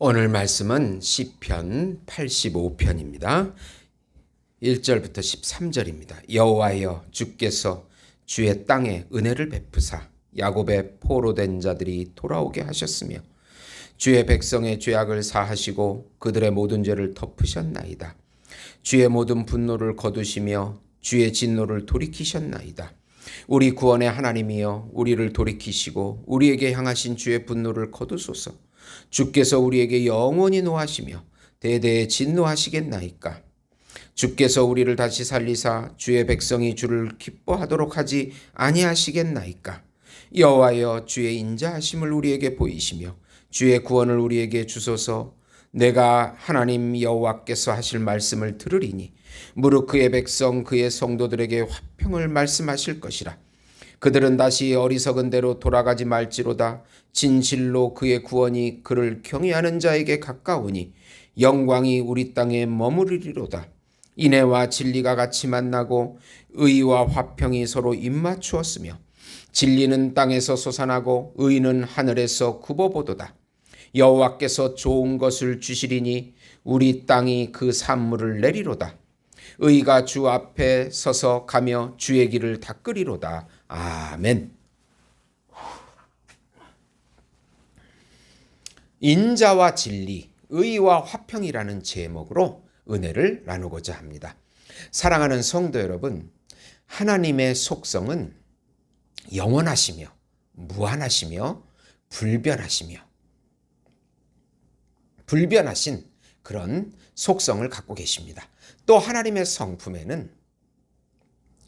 오늘 말씀은 시편 85편입니다. 1절부터 13절입니다. 여호와여, 주께서 주의 땅에 은혜를 베푸사 야곱의 포로된 자들이 돌아오게 하셨으며 주의 백성의 죄악을 사하시고 그들의 모든 죄를 덮으셨나이다. 주의 모든 분노를 거두시며 주의 진노를 돌이키셨나이다. 우리 구원의 하나님이여, 우리를 돌이키시고 우리에게 향하신 주의 분노를 거두소서. 주께서 우리에게 영원히 노하시며 대대에 진노하시겠나이까. 주께서 우리를 다시 살리사 주의 백성이 주를 기뻐하도록 하지 아니하시겠나이까. 여호와여, 주의 인자하심을 우리에게 보이시며 주의 구원을 우리에게 주소서. 내가 하나님 여호와께서 하실 말씀을 들으리니 무릇 그의 백성 그의 성도들에게 화평을 말씀하실 것이라. 그들은 다시 어리석은 대로 돌아가지 말지로다. 진실로 그의 구원이 그를 경외하는 자에게 가까우니 영광이 우리 땅에 머무르리로다. 인애와 진리가 같이 만나고 의와 화평이 서로 입맞추었으며 진리는 땅에서 솟아나고 의는 하늘에서 굽어보도다. 여호와께서 좋은 것을 주시리니 우리 땅이 그 산물을 내리로다. 의가 주 앞에 서서 가며 주의 길을 닦으리로다. 아멘. 인자와 진리, 의와 화평이라는 제목으로 은혜를 나누고자 합니다. 사랑하는 성도 여러분, 하나님의 속성은 영원하시며 무한하시며 불변하신 그런 속성을 갖고 계십니다. 또 하나님의 성품에는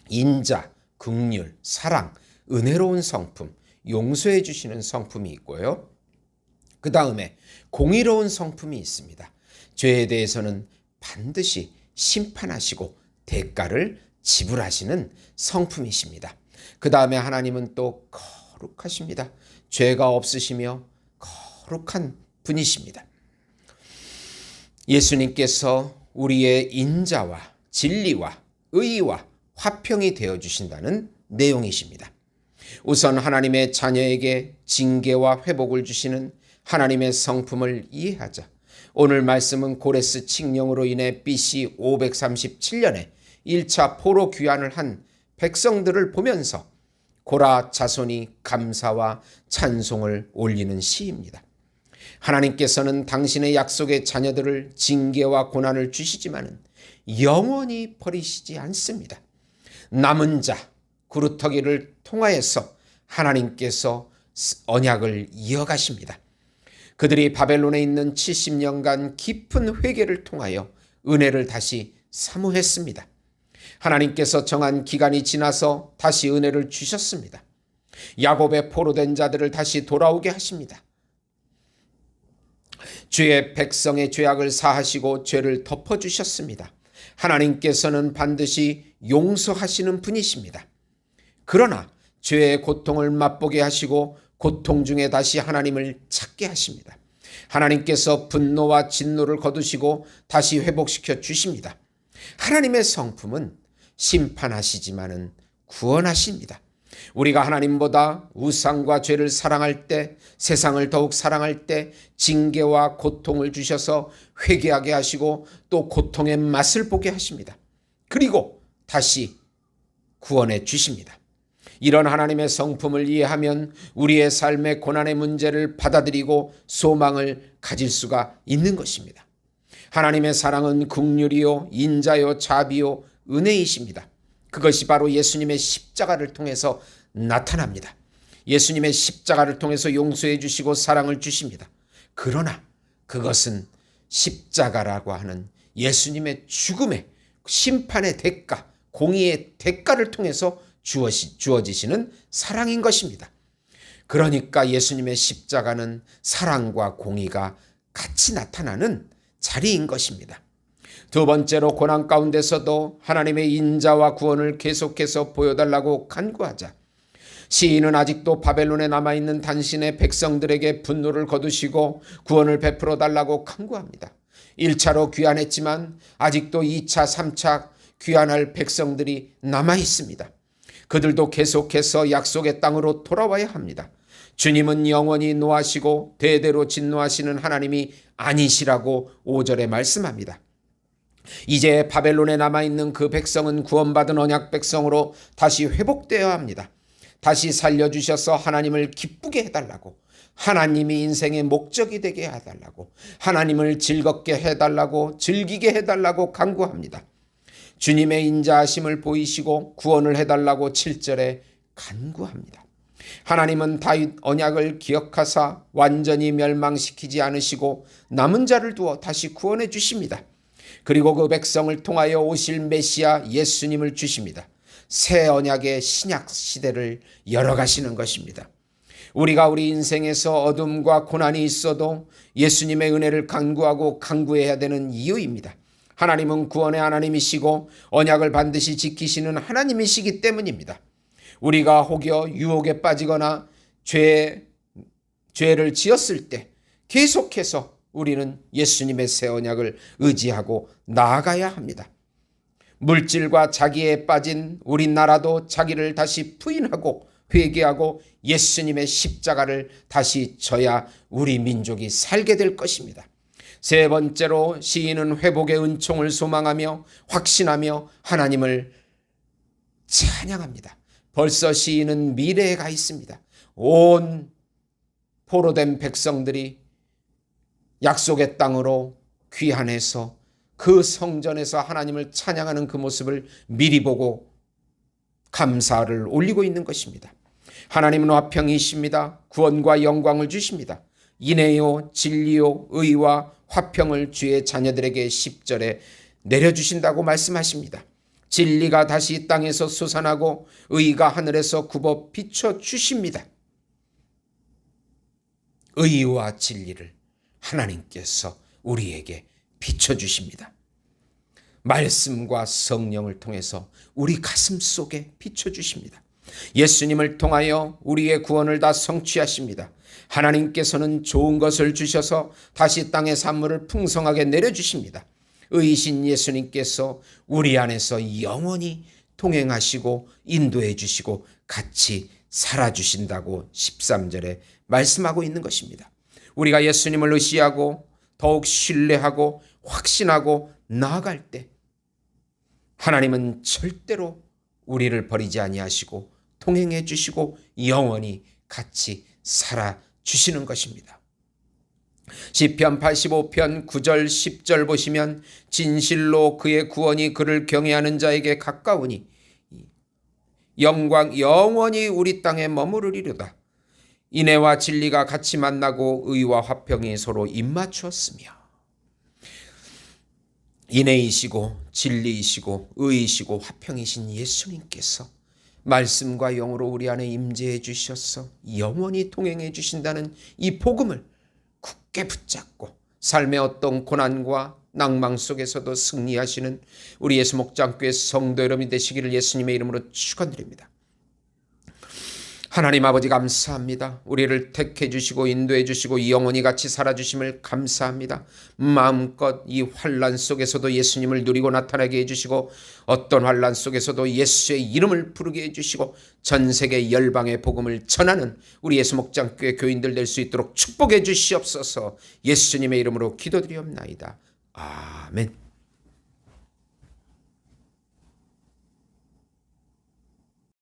인자, 긍휼, 사랑, 은혜로운 성품, 용서해 주시는 성품이 있고요. 그 다음에 공의로운 성품이 있습니다. 죄에 대해서는 반드시 심판하시고 대가를 지불하시는 성품이십니다. 그 다음에 하나님은 또 거룩하십니다. 죄가 없으시며 거룩한 분이십니다. 예수님께서 우리의 인자와 진리와 의와 화평이 되어주신다는 내용이십니다. 우선 하나님의 자녀에게 징계와 회복을 주시는 하나님의 성품을 이해하자. 오늘 말씀은 고레스 칙령으로 인해 BC 537년에 1차 포로 귀환을 한 백성들을 보면서 고라 자손이 감사와 찬송을 올리는 시입니다. 하나님께서는 당신의 약속의 자녀들을 징계와 고난을 주시지만은 영원히 버리시지 않습니다. 남은 자 구루터기를 통하여서 하나님께서 언약을 이어가십니다. 그들이 바벨론에 있는 70년간 깊은 회개를 통하여 은혜를 다시 사모했습니다. 하나님께서 정한 기간이 지나서 다시 은혜를 주셨습니다. 야곱의 포로된 자들을 다시 돌아오게 하십니다. 주의 백성의 죄악을 사하시고 죄를 덮어주셨습니다. 하나님께서는 반드시 용서하시는 분이십니다. 그러나 죄의 고통을 맛보게 하시고 고통 중에 다시 하나님을 찾게 하십니다. 하나님께서 분노와 진노를 거두시고 다시 회복시켜 주십니다. 하나님의 성품은 심판하시지만은 구원하십니다. 우리가 하나님보다 우상과 죄를 사랑할 때, 세상을 더욱 사랑할 때 징계와 고통을 주셔서 회개하게 하시고 또 고통의 맛을 보게 하십니다. 그리고 다시 구원해 주십니다. 이런 하나님의 성품을 이해하면 우리의 삶의 고난의 문제를 받아들이고 소망을 가질 수가 있는 것입니다. 하나님의 사랑은 긍휼이요 인자요 자비요 은혜이십니다. 그것이 바로 예수님의 십자가를 통해서 나타납니다. 예수님의 십자가를 통해서 용서해 주시고 사랑을 주십니다. 그러나 그것은 십자가라고 하는 예수님의 죽음의 심판의 대가, 공의의 대가를 통해서 주어지시는 사랑인 것입니다. 그러니까 예수님의 십자가는 사랑과 공의가 같이 나타나는 자리인 것입니다. 두 번째로 고난 가운데서도 하나님의 인자와 구원을 계속해서 보여달라고 간구하자. 시인은 아직도 바벨론에 남아있는 당신의 백성들에게 분노를 거두시고 구원을 베풀어 달라고 간구합니다. 1차로 귀환했지만 아직도 2차, 3차 귀환할 백성들이 남아있습니다. 그들도 계속해서 약속의 땅으로 돌아와야 합니다. 주님은 영원히 노하시고 대대로 진노하시는 하나님이 아니시라고 5절에 말씀합니다. 이제 바벨론에 남아있는 그 백성은 구원받은 언약 백성으로 다시 회복되어야 합니다. 다시 살려주셔서 하나님을 기쁘게 해달라고, 하나님이 인생의 목적이 되게 해달라고, 하나님을 즐겁게 해달라고, 즐기게 해달라고 간구합니다. 주님의 인자하심을 보이시고 구원을 해달라고 7절에 간구합니다. 하나님은 다윗 언약을 기억하사 완전히 멸망시키지 않으시고 남은 자를 두어 다시 구원해 주십니다. 그리고 그 백성을 통하여 오실 메시아 예수님을 주십니다. 새 언약의 신약 시대를 열어가시는 것입니다. 우리가 우리 인생에서 어둠과 고난이 있어도 예수님의 은혜를 간구하고 간구해야 되는 이유입니다. 하나님은 구원의 하나님이시고 언약을 반드시 지키시는 하나님이시기 때문입니다. 우리가 혹여 유혹에 빠지거나 죄를 지었을 때 계속해서 우리는 예수님의 새 언약을 의지하고 나아가야 합니다. 물질과 자기에 빠진 우리나라도 자기를 다시 부인하고 회개하고 예수님의 십자가를 다시 져야 우리 민족이 살게 될 것입니다. 세 번째로 시인은 회복의 은총을 소망하며 확신하며 하나님을 찬양합니다. 벌써 시인은 미래에 가 있습니다. 온 포로된 백성들이 약속의 땅으로 귀환해서 그 성전에서 하나님을 찬양하는 그 모습을 미리 보고 감사를 올리고 있는 것입니다. 하나님은 화평이십니다. 구원과 영광을 주십니다. 인애요 진리요 의와 화평을 주의 자녀들에게 10절에 내려주신다고 말씀하십니다. 진리가 다시 땅에서 솟아나고 의가 하늘에서 굽어 비춰주십니다. 의와 진리를 하나님께서 우리에게 비춰주십니다. 말씀과 성령을 통해서 우리 가슴 속에 비춰주십니다. 예수님을 통하여 우리의 구원을 다 성취하십니다. 하나님께서는 좋은 것을 주셔서 다시 땅의 산물을 풍성하게 내려주십니다. 의이신 예수님께서 우리 안에서 영원히 동행하시고 인도해 주시고 같이 살아주신다고 13절에 말씀하고 있는 것입니다. 우리가 예수님을 의지하고 더욱 신뢰하고 확신하고 나아갈 때 하나님은 절대로 우리를 버리지 아니하시고 동행해 주시고 영원히 같이 살아주시는 것입니다. 시편 85편 9절 10절 보시면 진실로 그의 구원이 그를 경외하는 자에게 가까우니 영광 영원히 우리 땅에 머무르리로다. 인애와 진리가 같이 만나고 의와 화평이 서로 입맞추었으며 인애이시고 진리이시고 의이시고 화평이신 예수님께서 말씀과 영으로 우리 안에 임재해 주셔서 영원히 동행해 주신다는 이 복음을 굳게 붙잡고 삶의 어떤 고난과 낭망 속에서도 승리하시는 우리 예수 목장교회 성도 여러분이 되시기를 예수님의 이름으로 축원드립니다. 하나님 아버지 감사합니다. 우리를 택해 주시고 인도해 주시고 영원히 같이 살아주심을 감사합니다. 마음껏 이 환난 속에서도 예수님을 누리고 나타나게 해주시고 어떤 환난 속에서도 예수의 이름을 부르게 해주시고 전 세계 열방의 복음을 전하는 우리 예수 목장교회 교인들 될 수 있도록 축복해 주시옵소서. 예수님의 이름으로 기도드리옵나이다. 아멘.